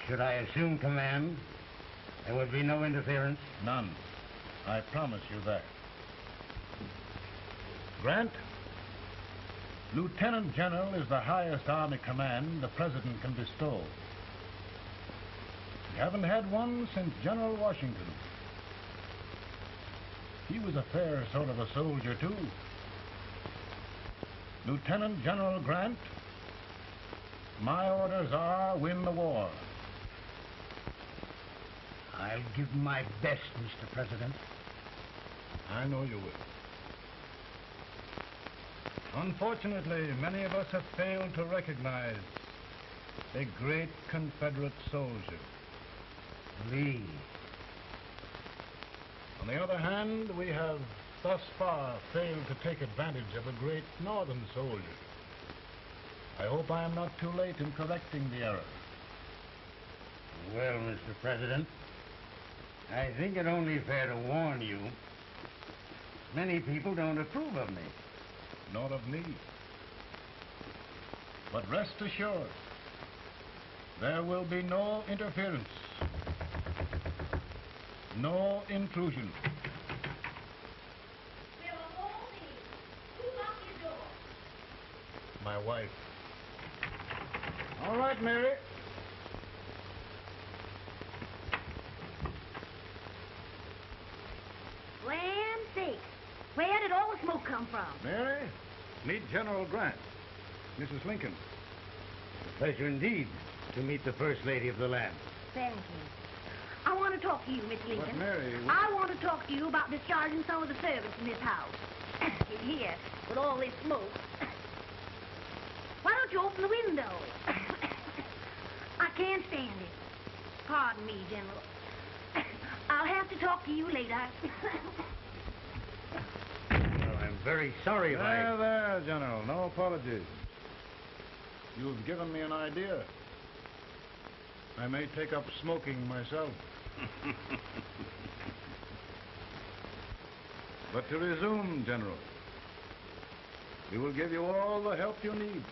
should I assume command, there would be no interference? None. I promise you that. Grant, Lieutenant General is the highest Army command the President can bestow. We haven't had one since General Washington. He was a fair sort of a soldier, too. Lieutenant General Grant, my orders are win the war. I'll give my best, Mr. President. I know you will. Unfortunately, many of us have failed to recognize a great Confederate soldier, Lee. On the other hand, we have thus far failed to take advantage of a great Northern soldier. I hope I am not too late in correcting the error. Well, Mr. President, I think it only fair to warn you. Many people don't approve of me. Nor of me. But rest assured, there will be no interference. No intrusion. There are all these. Who locked your door? My wife. All right, Mary. Land sakes. Where did all the smoke come from? Mary, meet General Grant. Mrs. Lincoln. A pleasure indeed to meet the First Lady of the land. Thank you. I want to talk to you, Miss Lincoln. But, Mary... I want to talk to you about discharging some of the servants in this house. In here, with all this smoke. Why don't you open the window? I can't stand it. Pardon me, General. I'll have to talk to you later. Well, I'm very sorry if There, General. No apologies. You've given me an idea. I may take up smoking myself. But to resume, General, we will give you all the help you need.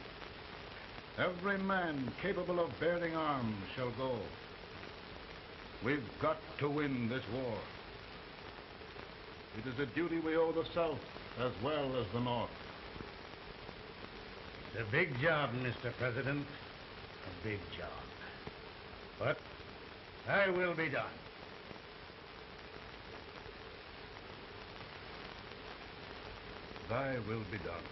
Every man capable of bearing arms shall go. We've got to win this war. It is a duty we owe the South as well as the North. It's a big job, Mr. President. A big job. But I will be done. Thy will be done.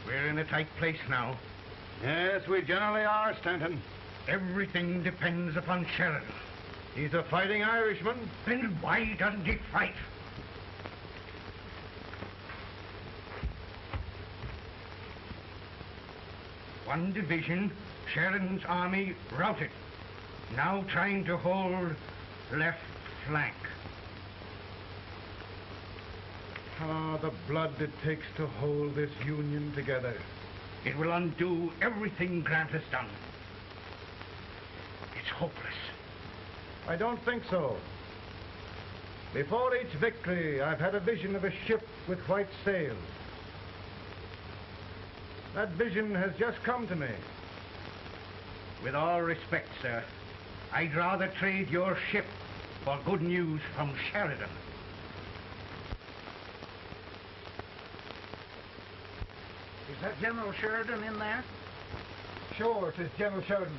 We're in a tight place now. Yes, we generally are, Stanton. Everything depends upon Sheridan. He's a fighting Irishman. Then why doesn't he fight? One division, Sheridan's army, routed. Now trying to hold left flank. Ah, the blood it takes to hold this Union together. It will undo everything Grant has done. It's hopeless. I don't think so. Before each victory, I've had a vision of a ship with white sails. That vision has just come to me. With all respect, sir, I'd rather trade your ship for good news from Sheridan. Is that General Sheridan in there? Sure, it is General Sheridan.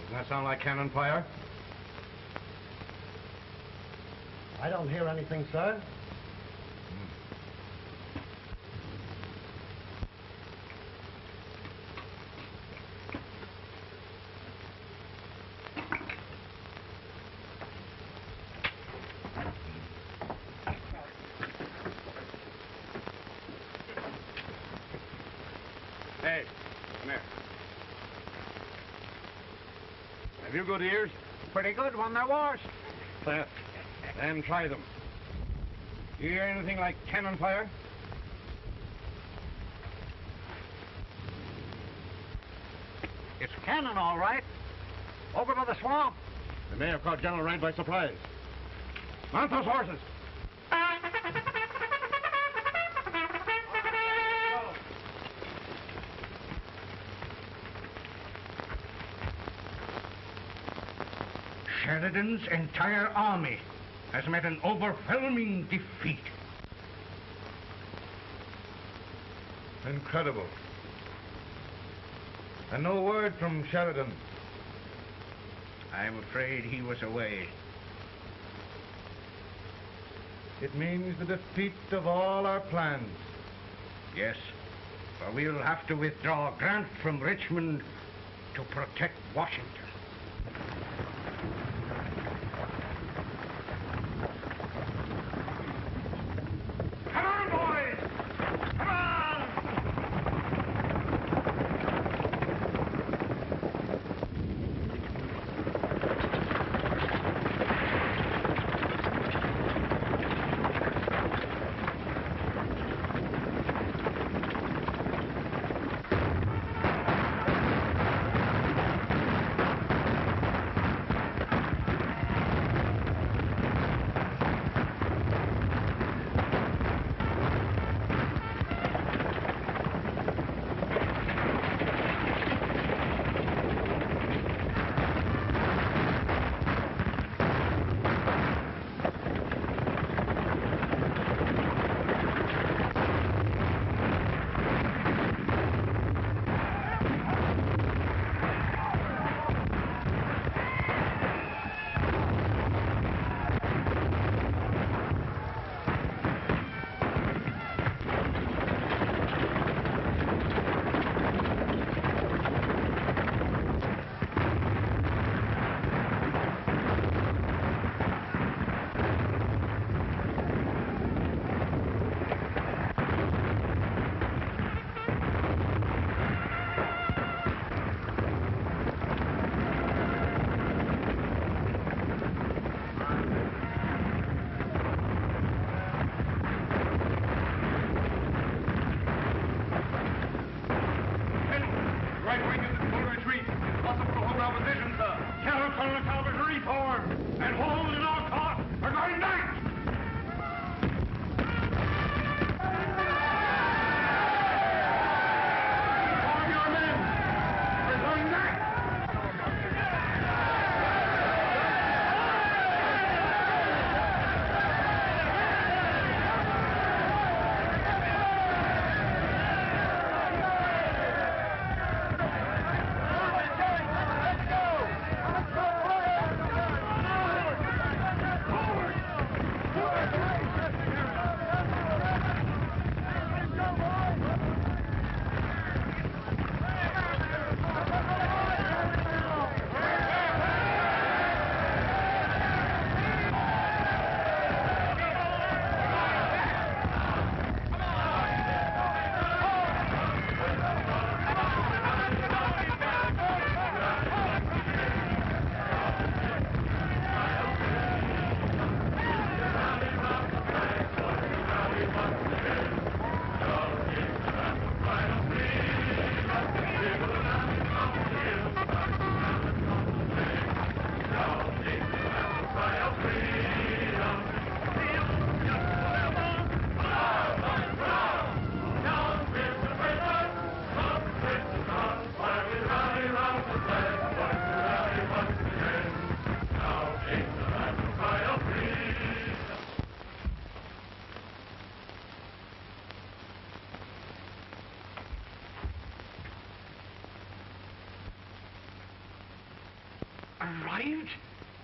Doesn't that sound like cannon fire? I don't hear anything, sir. Hey, come here. Have you good ears? Pretty good when they're washed. Then try them. You hear anything like cannon fire? It's cannon, all right. Over by the swamp. They may have caught General Wright by surprise. Mount those horses. Sheridan's entire army has met an overwhelming defeat. Incredible. And no word from Sheridan. I'm afraid he was away. It means the defeat of all our plans. Yes, for we'll have to withdraw Grant from Richmond to protect Washington. Come on, boys! Come on!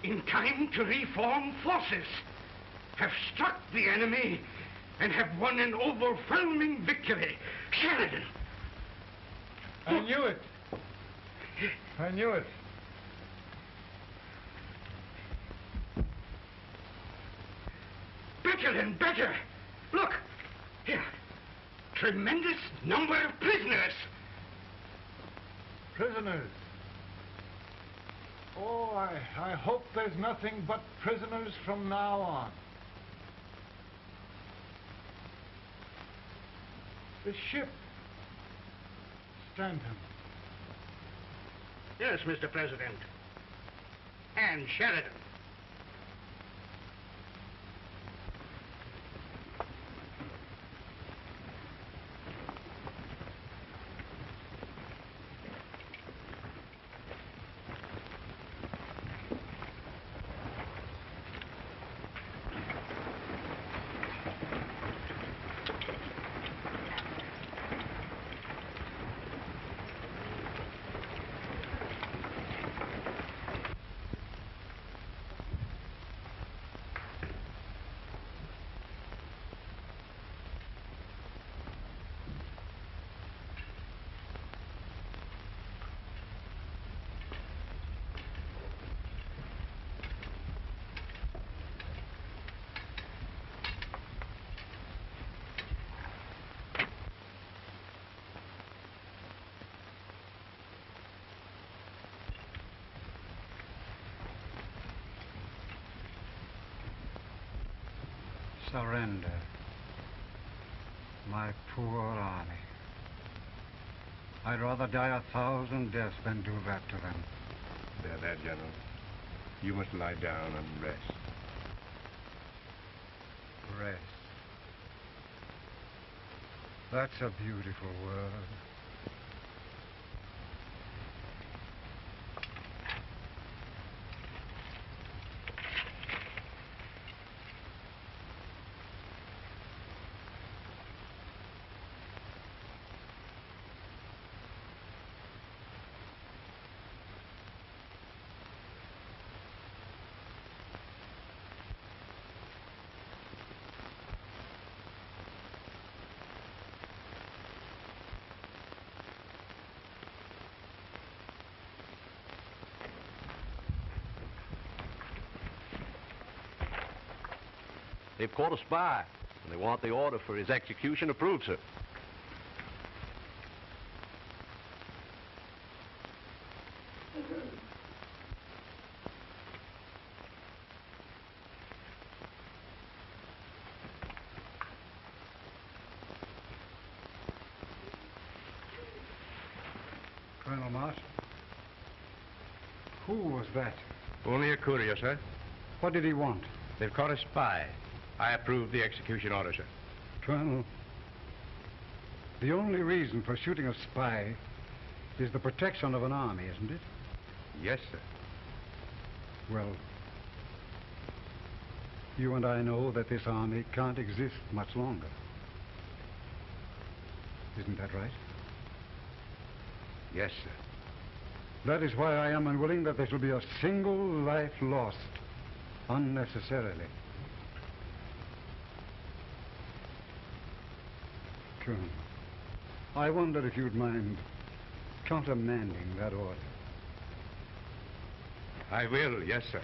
in time to reform forces, have struck the enemy, and have won an overwhelming victory. Sheridan! I knew it. I knew it. Better and better. Look, here. Tremendous number of prisoners. Prisoners? Oh, I hope there's nothing but prisoners from now on. The ship. Stanton. Yes, Mr. President. And Sheridan. Surrender. My poor army. I'd rather die 1,000 deaths than do that to them. There, there, General. You must lie down and rest. Rest. That's a beautiful word. They've caught a spy, and they want the order for his execution approved, sir. Colonel Marshall, who was that? Only a courier, sir. What did he want? They've caught a spy. I approve the execution order, sir. Colonel, the only reason for shooting a spy is the protection of an army, isn't it? Yes, sir. Well, you and I know that this army can't exist much longer. Isn't that right? Yes, sir. That is why I am unwilling that there shall be a single life lost unnecessarily. Colonel, I wonder if you'd mind countermanding that order. I will, yes, sir.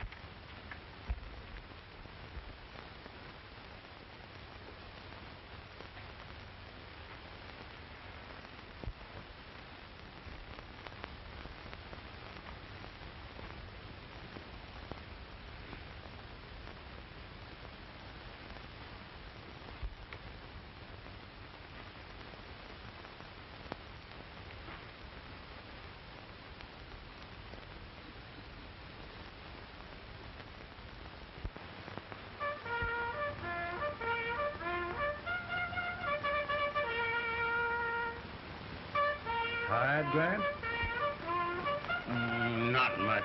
Tired, Grant? Not much.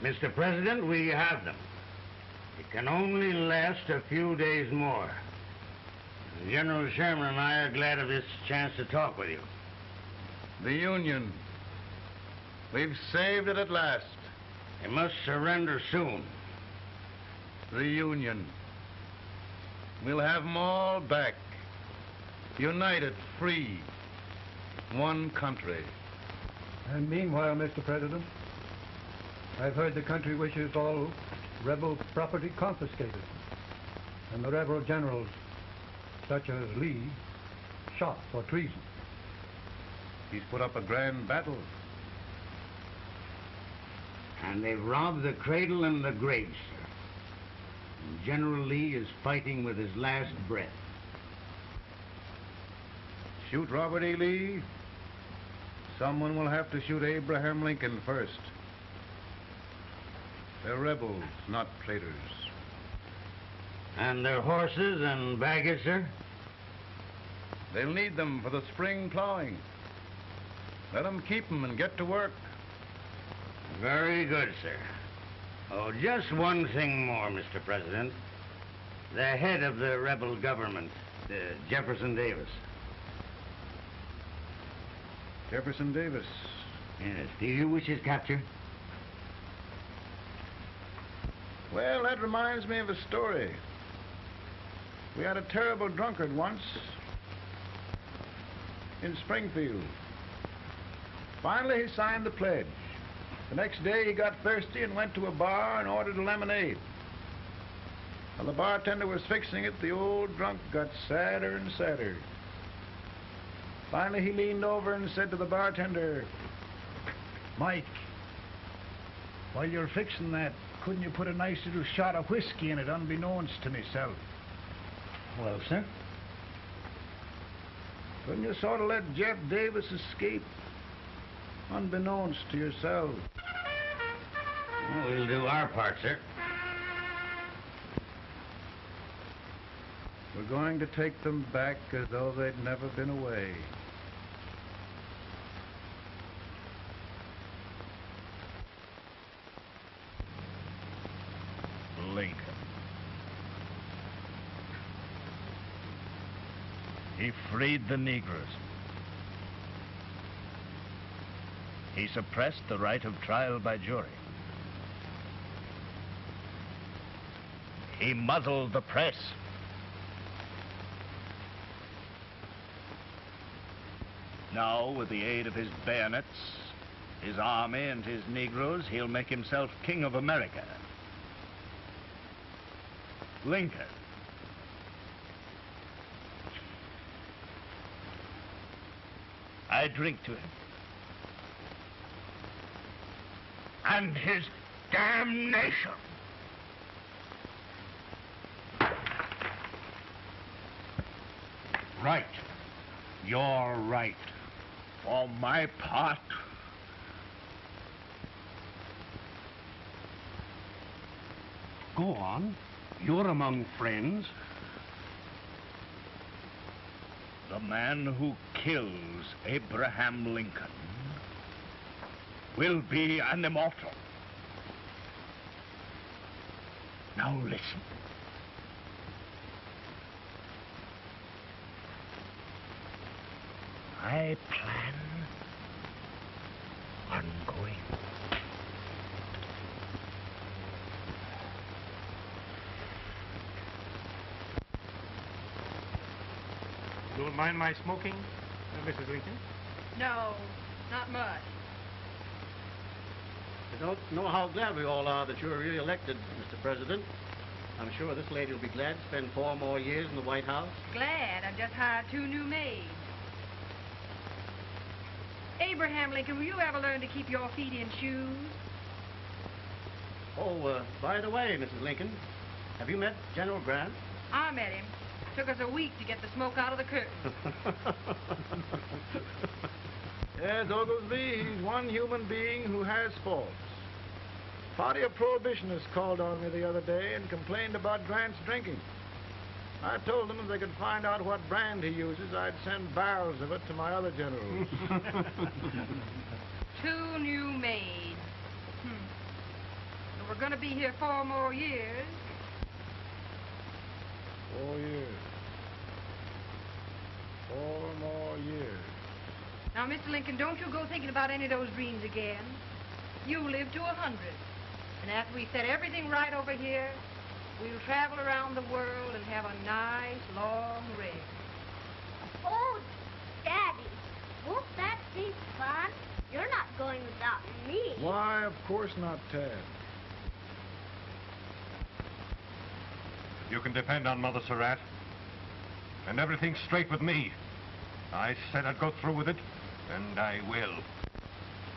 Mr. President, we have them. It can only last a few days more. General Sherman and I are glad of this chance to talk with you. The Union. We've saved it at last. They must surrender soon. The Union. We'll have them all back. United, free. One country. And meanwhile, Mr. President, I've heard the country wishes all rebel property confiscated, and the rebel generals, such as Lee, shot for treason. He's put up a grand battle. And they've robbed the cradle and the grave, sir. And General Lee is fighting with his last breath. Shoot Robert E. Lee? Someone will have to shoot Abraham Lincoln first. They're rebels, not traitors. And their horses and baggage, sir? They'll need them for the spring plowing. Let them keep them and get to work. Very good, sir. Oh, just one thing more, Mr. President. The head of the rebel government, Jefferson Davis. Jefferson Davis? Yes. Do you wish his capture? Well, that reminds me of a story. We had a terrible drunkard once in Springfield. Finally, he signed the pledge. The next day, he got thirsty and went to a bar and ordered a lemonade. While the bartender was fixing it, the old drunk got sadder and sadder. Finally, he leaned over and said to the bartender, "Mike, while you're fixing that, couldn't you put a nice little shot of whiskey in it, unbeknownst to myself?" Well, sir? Couldn't you sort of let Jeff Davis escape, unbeknownst to yourself? Well, we'll do our part, sir. We're going to take them back as though they'd never been away. Lincoln. He freed the Negroes. He suppressed the right of trial by jury. He muzzled the press. Now, with the aid of his bayonets, his army, and his Negroes, he'll make himself king of America. Lincoln. I drink to him. And his damnation. Right. You're right. For my part, go on. You're among friends. The man who kills Abraham Lincoln will be an immortal. Now listen. I plan on going. Don't mind my smoking, Mrs. Lincoln? No, not much. I don't know how glad we all are that you're re-elected, Mr. President. I'm sure this lady will be glad to spend 4 more years in the White House. Glad. I've just hired 2 new maids. Abraham Lincoln, will you ever learn to keep your feet in shoes? Oh, by the way, Mrs. Lincoln, have you met General Grant? I met him. Took us a week to get the smoke out of the curtain. Yes, Oglesby, he's one human being who has faults. A party of prohibitionists called on me the other day and complained about Grant's drinking. I told them if they could find out what brand he uses, I'd send barrels of it to my other generals. 2 new maids. going to be here 4 more years. 4 years. 4 more years. Now, Mr. Lincoln, don't you go thinking about any of those dreams again. You live to 100. And after we set everything right over here, we'll travel around the world and have a nice, long rest. Oh, Daddy, won't that be fun? You're not going without me. Why, of course not, Ted. You can depend on Mother Surratt. And everything's straight with me. I said I'd go through with it, and I will.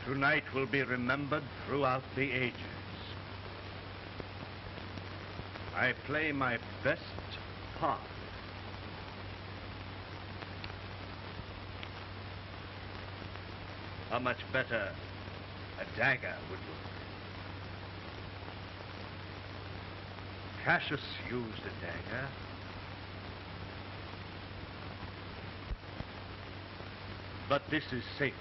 Tonight will be remembered throughout the ages. I play my best part. How much better a dagger would look. Cassius used a dagger. But this is safer.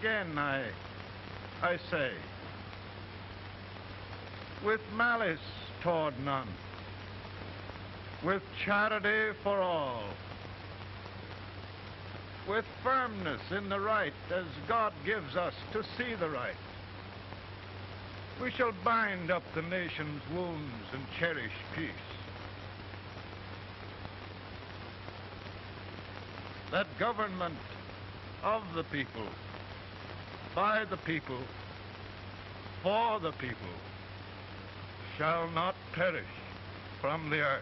Again, I say, with malice toward none, with charity for all, with firmness in the right as God gives us to see the right, we shall bind up the nation's wounds and cherish peace. That government of the people, by the people, for the people, shall not perish from the earth.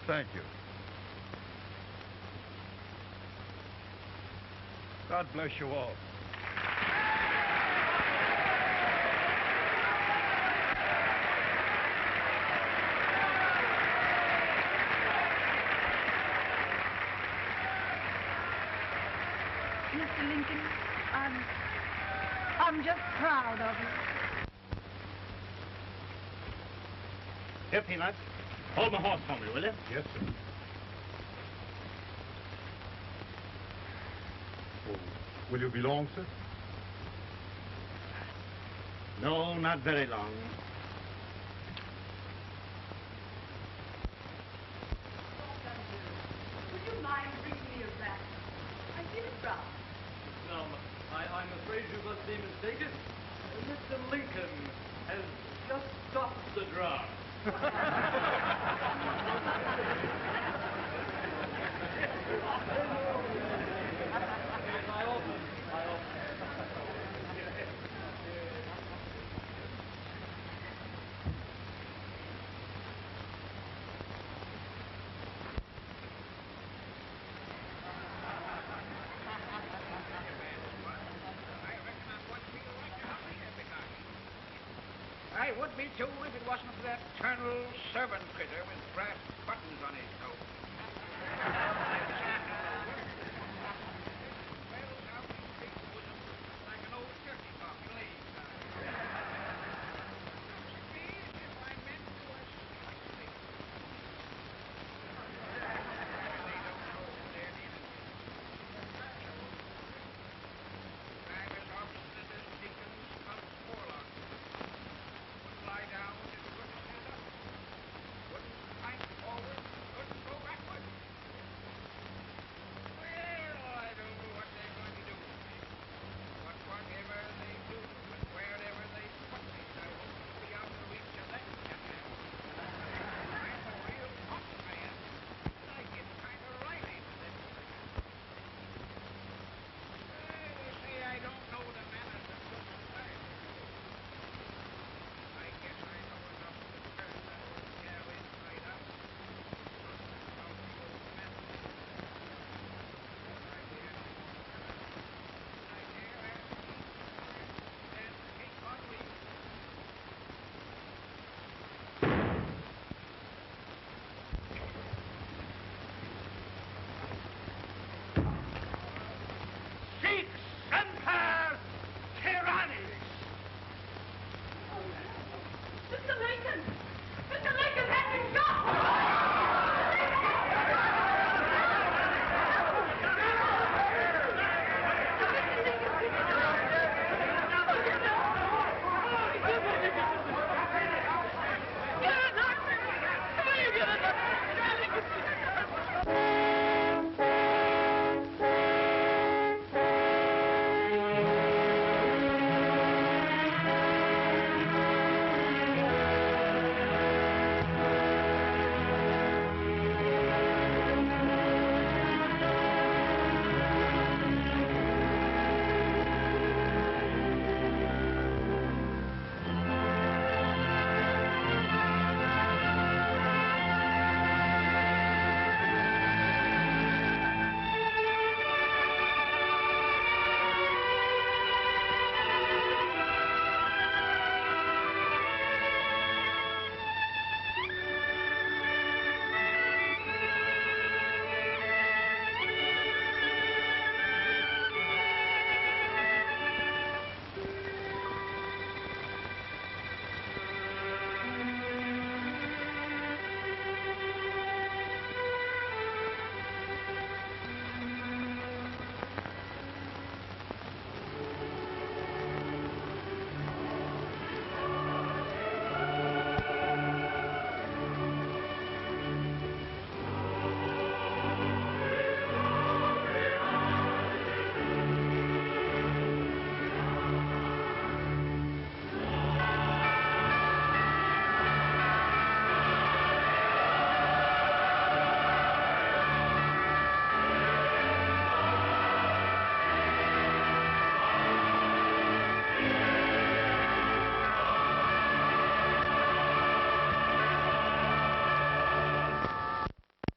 Thank you. God bless you all. Mr. Lincoln, I'm just proud of you. Here, Peanuts. Hold my horse for me, will you? Yes, sir. Oh, will you be long, sir? No, not very long. Would you mind bringing me your back? I feel it drop. Now, I'm afraid you must be mistaken. Mr. Lincoln has just stopped the draft. I would be too if it wasn't for that Colonel servant critter with brass